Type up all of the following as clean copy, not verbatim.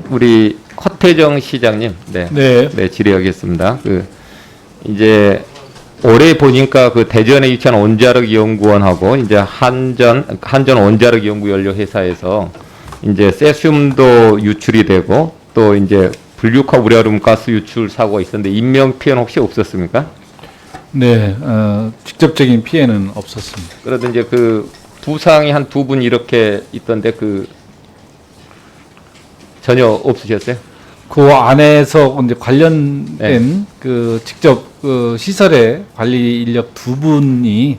우리 허태정 시장님, 네. 질의하겠습니다. 이제 올해 보니까 대전에 위치한 원자력 연구원하고 이제 한전 원자력 연구 연료 회사에서 이제 세슘도 유출이 되고 또 이제 불육화 우려룸 가스 유출 사고가 있었는데 인명 피해는 혹시 없었습니까? 네, 직접적인 피해는 없었습니다. 그래도 이제 부상이 한 2분 이렇게 있던데 전혀 없으셨어요? 그 안에서 이제 관련된 네. 직접 시설의 관리 인력 2분이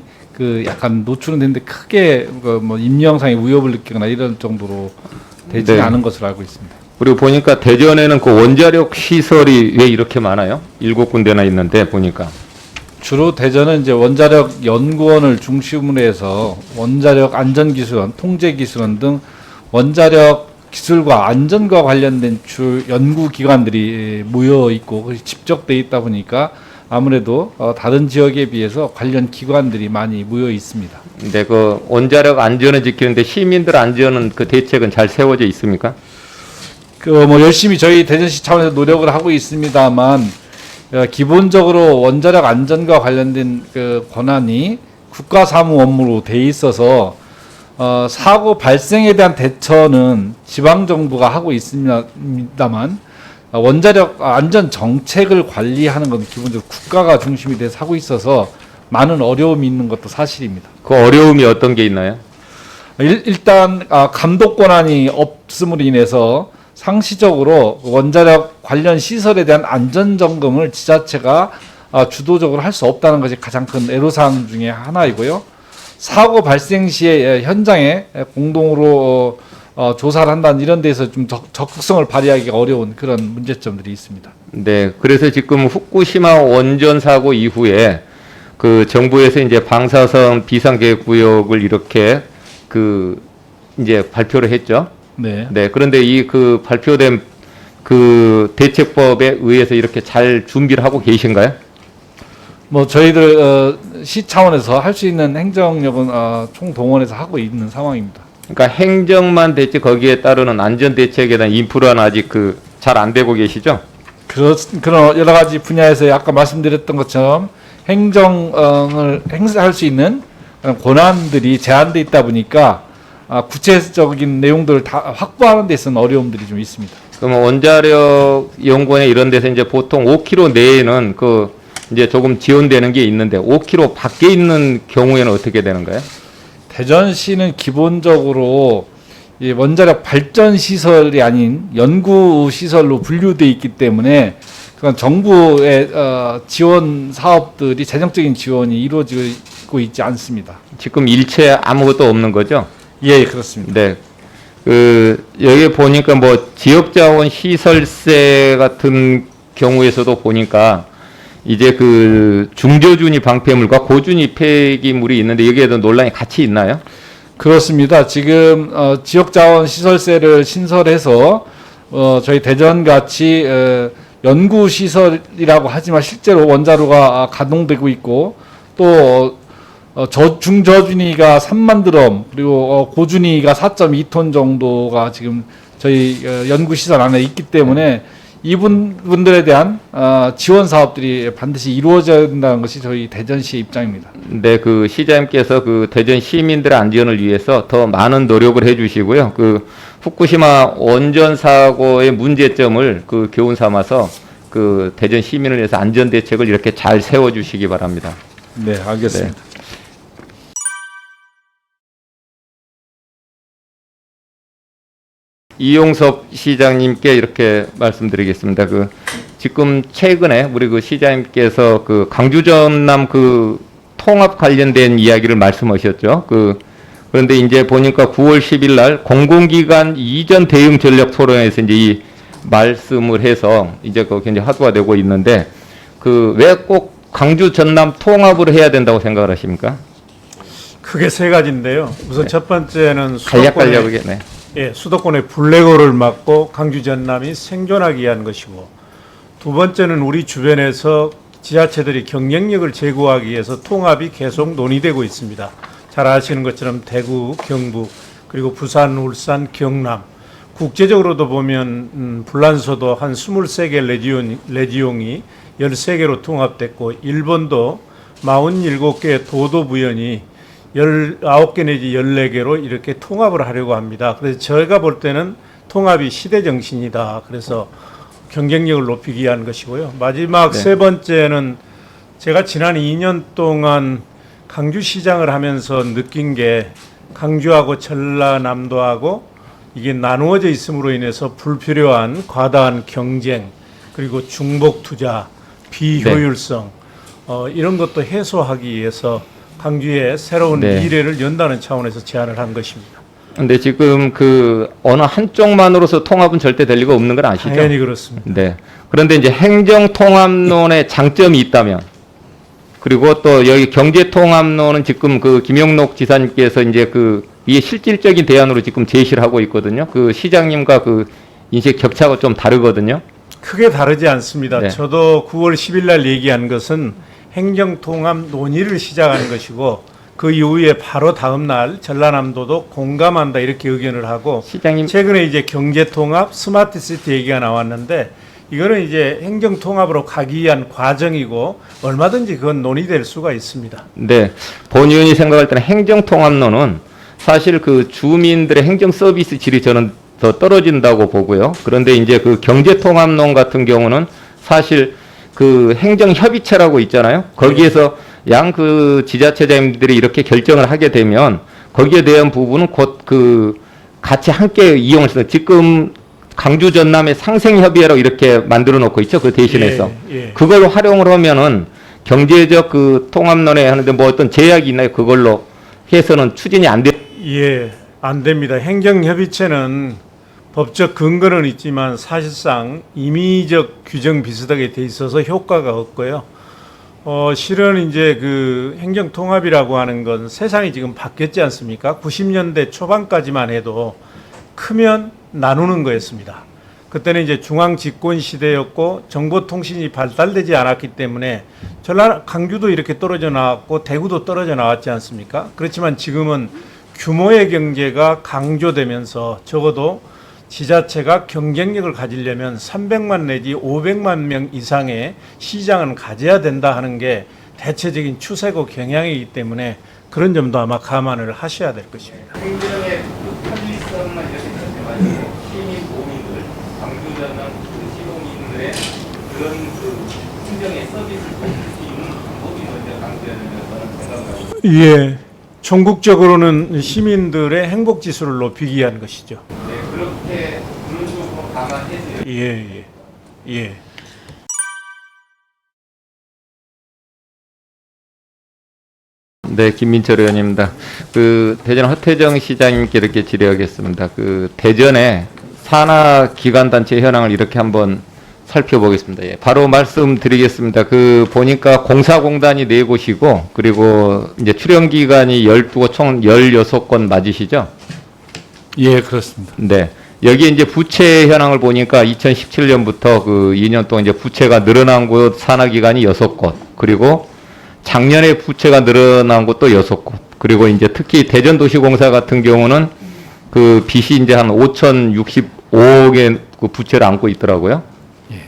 약간 노출은 됐는데 크게 뭐 인명상의 위협을 느끼거나 이런 정도로 되지 네. 않은 것으로 알고 있습니다. 그리고 보니까 대전에는 원자력 시설이 왜 이렇게 많아요? 7군데나 있는데 보니까. 주로 대전은 이제 원자력 연구원을 중심으로 해서 원자력 안전기술원, 통제기술원 등 원자력 기술과 안전과 관련된 주 연구기관들이 모여 있고 집적돼 있다 보니까 아무래도 다른 지역에 비해서 관련 기관들이 많이 모여 있습니다. 근데 원자력 안전을 지키는데 시민들 안전은 대책은 잘 세워져 있습니까? 뭐 열심히 저희 대전시 차원에서 노력을 하고 있습니다만 기본적으로 원자력 안전과 관련된 권한이 국가사무 업무로 돼 있어서 사고 발생에 대한 대처는 지방정부가 하고 있습니다만 원자력 안전 정책을 관리하는 건 기본적으로 국가가 중심이 돼서 하고 있어서 많은 어려움이 있는 것도 사실입니다. 그 어려움이 어떤 게 있나요? 일단 감독 권한이 없음으로 인해서 상시적으로 원자력 관련 시설에 대한 안전점검을 지자체가 주도적으로 할 수 없다는 것이 가장 큰 애로사항 중에 하나이고요. 사고 발생 시에 현장에 공동으로 조사를 한다는 이런 데서 좀 적극성을 발휘하기가 어려운 그런 문제점들이 있습니다. 네, 그래서 지금 후쿠시마 원전 사고 이후에 정부에서 이제 방사선 비상계획구역을 이렇게 이제 발표를 했죠. 네. 네, 그런데 발표된 대책법에 의해서 이렇게 잘 준비를 하고 계신가요? 뭐 저희들 시 차원에서 할 수 있는 행정력은 총동원해서 하고 있는 상황입니다. 그러니까 행정만 됐지 거기에 따르는 안전 대책에 대한 인프라는 아직 잘 안 되고 계시죠? 그런 여러 가지 분야에서 아까 말씀드렸던 것처럼 행정을 행사할 수 있는 권한들이 제한돼 있다 보니까 구체적인 내용들을 다 확보하는 데 있어서는 어려움들이 좀 있습니다. 그럼 원자력 연구원에 이런 데서 이제 보통 5km 내에는 이제 조금 지원되는 게 있는데 5km 밖에 있는 경우에는 어떻게 되는가요? 대전시는 기본적으로 이 원자력 발전 시설이 아닌 연구 시설로 분류돼 있기 때문에 그건 정부의 지원 사업들이 재정적인 지원이 이루어지고 있지 않습니다. 지금 일체 아무것도 없는 거죠? 예, 그렇습니다. 네. 여기 보니까 뭐 지역자원 시설세 같은 경우에서도 보니까 이제 중저준위 방패물과 고준위 폐기물이 있는데 여기에도 논란이 같이 있나요? 그렇습니다. 지금 지역자원 시설세를 신설해서 저희 대전같이 연구 시설이라고 하지만 실제로 원자로가 가동되고 있고 또 중저준위가 3만 드럼 그리고 고준위가 4.2톤 정도가 지금 저희 연구 시설 안에 있기 때문에 이분들에 대한 지원 사업들이 반드시 이루어져야 된다는 것이 저희 대전시의 입장입니다. 네, 시장님께서 대전 시민들의 안전을 위해서 더 많은 노력을 해주시고요. 후쿠시마 원전 사고의 문제점을 교훈 삼아서 대전 시민을 위해서 안전 대책을 이렇게 잘 세워주시기 바랍니다. 네, 알겠습니다. 네. 이용섭 시장님께 이렇게 말씀드리겠습니다. 지금 최근에 우리 시장님께서 강주 전남 통합 관련된 이야기를 말씀하셨죠. 그런데 이제 보니까 9월 10일 날 공공기관 이전 대응 전략 토론에서 이제 이 말씀을 해서 이제 굉장히 화두가 되고 있는데 왜 꼭 강주 전남 통합을 해야 된다고 생각을 하십니까? 크게 세 가지인데요. 우선 네. 첫 번째는 간략간략하게. 네. 수도권의 블랙홀을 막고 강주 전남이 생존하기 위한 것이고, 두 번째는 우리 주변에서 지자체들이 경쟁력을 제고하기 위해서 통합이 계속 논의되고 있습니다. 잘 아시는 것처럼 대구, 경북, 그리고 부산, 울산, 경남, 국제적으로도 보면 불란서도 한 23개 레지용이 13개로 통합됐고 일본도 47개의 도도부연이 19개 내지 14개로 이렇게 통합을 하려고 합니다. 그래서 저희가 볼 때는 통합이 시대 정신이다. 그래서 경쟁력을 높이기 위한 것이고요. 마지막 네. 세 번째는 제가 지난 2년 동안 강주시장을 하면서 느낀 게 강주하고 전라남도하고 이게 나누어져 있음으로 인해서 불필요한 과다한 경쟁 그리고 중복 투자, 비효율성 이런 것도 해소하기 위해서 강주의 새로운 네. 미래를 연다는 차원에서 제안을 한 것입니다. 근데 지금 그 어느 한쪽만으로서 통합은 절대 될 리가 없는 건 아시죠? 당연히 그렇습니다. 네. 그런데 이제 행정통합론의 장점이 있다면, 그리고 또 여기 경제통합론은 지금 그 김영록 지사님께서 이제 그 이게 실질적인 대안으로 지금 제시를 하고 있거든요. 그 시장님과 그 인식 격차가 좀 다르거든요. 크게 다르지 않습니다. 네. 저도 9월 10일 날 얘기한 것은 행정통합 논의를 시작하는 것이고 그 이후에 바로 다음 날 전라남도도 공감한다 이렇게 의견을 하고 시장님, 최근에 이제 경제통합, 스마트시티 얘기가 나왔는데 이거는 이제 행정통합으로 가기 위한 과정이고 얼마든지 그건 논의될 수가 있습니다. 네. 본 의원이 생각할 때는 행정통합론은 사실 그 주민들의 행정 서비스 질이 저는 더 떨어진다고 보고요. 그런데 이제 그 경제통합론 같은 경우는 사실 그 행정협의체라고 있잖아요. 거기에서 양 그 지자체장님들이 이렇게 결정을 하게 되면 거기에 대한 부분은 곧 그 같이 함께 이용해서 지금 강주 전남의 상생협의회라고 이렇게 만들어 놓고 있죠. 그 대신해서. 예. 그걸 활용을 하면은 경제적 그 통합론에 하는데 뭐 어떤 제약이 있나요? 그걸로 해서는 추진이 안 돼. 예, 안 됩니다. 행정협의체는 법적 근거는 있지만 사실상 임의적 규정 비슷하게 돼 있어서 효과가 없고요. 실은 이제 그 행정통합이라고 하는 건 세상이 지금 바뀌었지 않습니까? 90년대 초반까지만 해도 크면 나누는 거였습니다. 그때는 이제 중앙 집권 시대였고 정보통신이 발달되지 않았기 때문에 강주도 이렇게 떨어져 나왔고 대구도 떨어져 나왔지 않습니까? 그렇지만 지금은 규모의 경제가 강조되면서 적어도 지자체가 경쟁력을 가지려면 300만 내지 500만 명 이상의 시장은 가져야 된다 하는 게 대체적인 추세고 경향이기 때문에 그런 점도 아마 감안을 하셔야 될 것입니다. 행정의 편리성만 이렇게 생각해가지고 시민 도민들, 강주 전남 시도민들의 그런 그 행정의 서비스를 돕을 수 있는 방법이 먼저 강조해야 된다고 저는 생각합니다. 예, 전국적으로는 시민들의 행복 지수를 높이기 위한 것이죠. 네, 그렇게 그런 쪽으로 감안해서 예. 네, 김민철 의원입니다. 그 대전 허태정 시장님께 이렇게 질의하겠습니다. 그 대전의 산하 기관 단체 현황을 이렇게 한번 살펴보겠습니다. 예, 바로 말씀드리겠습니다. 그 보니까 공사공단이 4곳이고 그리고 이제 출연 기관이 12곳 총 16건 맞으시죠? 예, 그렇습니다. 네. 여기 이제 부채 현황을 보니까 2017년부터 그 2년 동안 이제 부채가 늘어난 곳 산하기관이 6곳, 그리고 작년에 부채가 늘어난 곳도 6곳, 그리고 이제 특히 대전도시공사 같은 경우는 그 빚이 이제 한 5,065억의 그 부채를 안고 있더라고요.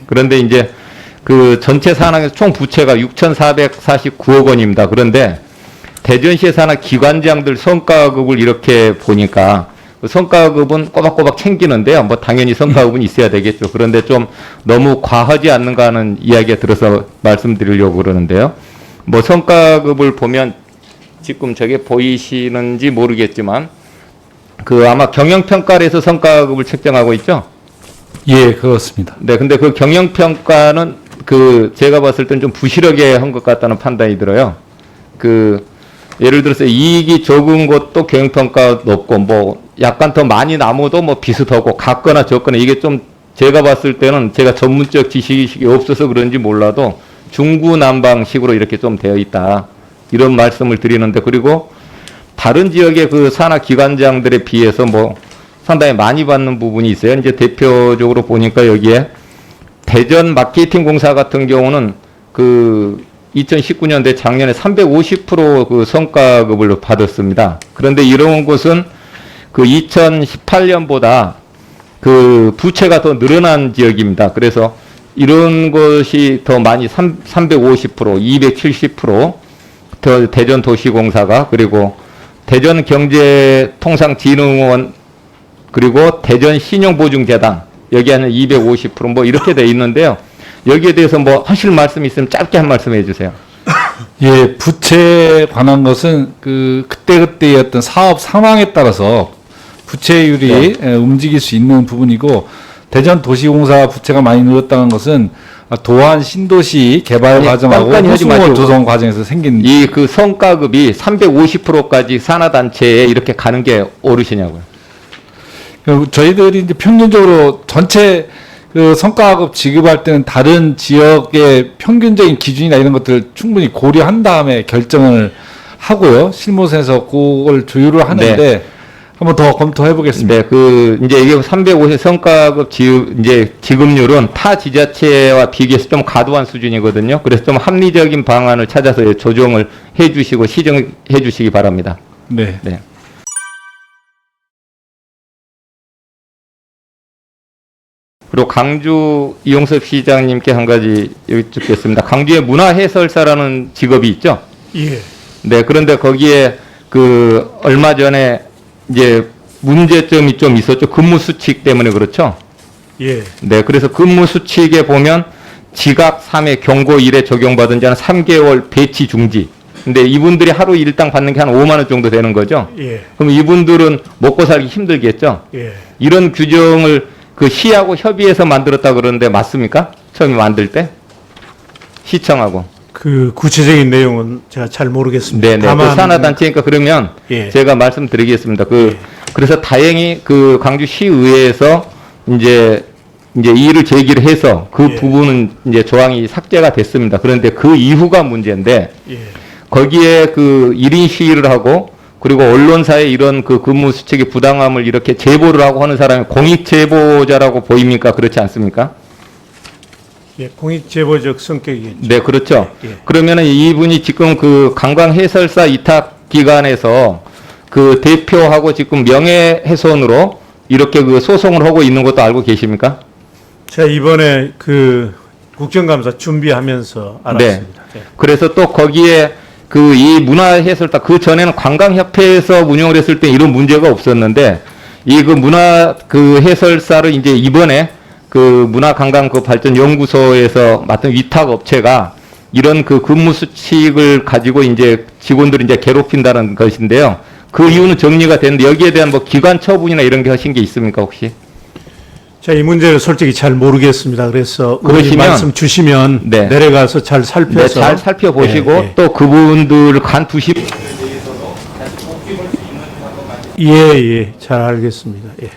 그런데 이제 그 전체 산하에서 총 부채가 6,449억 원입니다. 그런데 대전시의 산하 기관장들 성과급을 이렇게 보니까 그 성과급은 꼬박꼬박 챙기는데요. 뭐 당연히 성과급은 있어야 되겠죠. 그런데 좀 너무 과하지 않는가 하는 이야기가 들어서 말씀드리려고 그러는데요. 뭐 성과급을 보면 지금 저게 보이시는지 모르겠지만 그 아마 경영평가를 해서 성과급을 책정하고 있죠. 예, 그렇습니다. 네, 근데 그 경영평가는 그 제가 봤을 땐 좀 부실하게 한 것 같다는 판단이 들어요. 그 예를 들어서 이익이 적은 것도 경영평가 높고 뭐 약간 더 많이 남아도 뭐 비슷하고 같거나 적거나 이게 좀 제가 봤을 때는 제가 전문적 지식이 없어서 그런지 몰라도 중구난방식으로 이렇게 좀 되어 있다. 이런 말씀을 드리는데, 그리고 다른 지역의 그 산하 기관장들에 비해서 뭐 상당히 많이 받는 부분이 있어요. 이제 대표적으로 보니까 여기에 대전 마케팅 공사 같은 경우는 그 2019년대 작년에 350% 성과급을 받았습니다. 그런데 이런 곳은 그 2018년보다 그 부채가 더 늘어난 지역입니다. 그래서 이런 것이 더 많이 350%, 270%, 더 대전도시공사가 그리고 대전경제통상진흥원 그리고 대전신용보증재단 여기 하는 250%뭐 이렇게 돼 있는데요. 여기에 대해서 뭐 하실 말씀 있으면 짧게 한 말씀 해주세요. 예, 부채에 관한 것은 그때그때의 어떤 사업 상황에 따라서 부채율이 움직일 수 있는 부분이고, 대전도시공사 부채가 많이 늘었다는 것은 도안 신도시 개발 아니, 과정하고 깐깐이 하지 호수공원 마시고. 조성 과정에서 생긴 이 그 성과급이 350%까지 산하단체에 이렇게 가는 게 옳으시냐고요. 저희들이 이제 평균적으로 전체 그 성과급 지급할 때는 다른 지역의 평균적인 기준이나 이런 것들을 충분히 고려한 다음에 결정을 하고요. 실무에서 그걸 조율을 하는데 한번 더 검토해 보겠습니다. 네, 이제 이게 350 성과급 이제 지급률은 타 지자체와 비교해서 좀 과도한 수준이거든요. 그래서 좀 합리적인 방안을 찾아서 조정을 해 주시고 시정해 주시기 바랍니다. 네. 네. 그리고 강주 이용섭 시장님께 한 가지 여쭙겠습니다. 강주에 문화해설사라는 직업이 있죠? 예. 네, 그런데 거기에 얼마 전에 이제 문제점이 좀 있었죠. 근무 수칙 때문에 그렇죠? 예. 네, 그래서 근무 수칙에 보면 지각 3회 경고 1회 적용받은 자는 3개월 배치 중지. 근데 이분들이 하루 일당 받는 게 한 5만 원 정도 되는 거죠? 예. 그럼 이분들은 먹고 살기 힘들겠죠? 예. 이런 규정을 시하고 협의해서 만들었다 그러는데 맞습니까? 처음에 만들 때? 시청하고. 그 구체적인 내용은 제가 잘 모르겠습니다. 네네. 다만 산하단체니까 그러면 예. 제가 말씀드리겠습니다. 그래서 다행히 광주시의회에서 이제 이의를 제기를 해서 그 예. 부분은 이제 조항이 삭제가 됐습니다. 그런데 그 이후가 문제인데 예. 거기에 1인 시위를 하고 그리고 언론사에 이런 근무 수칙의 부당함을 이렇게 제보를 하고 하는 사람이 공익 제보자라고 보입니까? 그렇지 않습니까? 예, 공익 제보적 성격이겠죠. 네, 그렇죠. 예. 그러면은 이분이 지금 관광 해설사 위탁 기관에서 대표하고 지금 명예훼손으로 이렇게 소송을 하고 있는 것도 알고 계십니까? 제가 이번에 국정감사 준비하면서 알았습니다. 네. 그래서 또 거기에 이 문화해설사 전에는 관광협회에서 운영을 했을 때 이런 문제가 없었는데 해설사를 이제 이번에 문화관광발전연구소에서 맡은 위탁 업체가 이런 근무 수칙을 가지고 이제 직원들을 이제 괴롭힌다는 것인데요. 그 이유는 정리가 됐는데 여기에 대한 기관 처분이나 이런 게 하신 게 있습니까 혹시? 자, 이 문제를 솔직히 잘 모르겠습니다. 그래서 그러시면 말씀 주시면 네. 내려가서 잘 살펴서 네, 잘 살펴보시고 예, 또 그분들 간두시 예, 잘 알겠습니다. 예.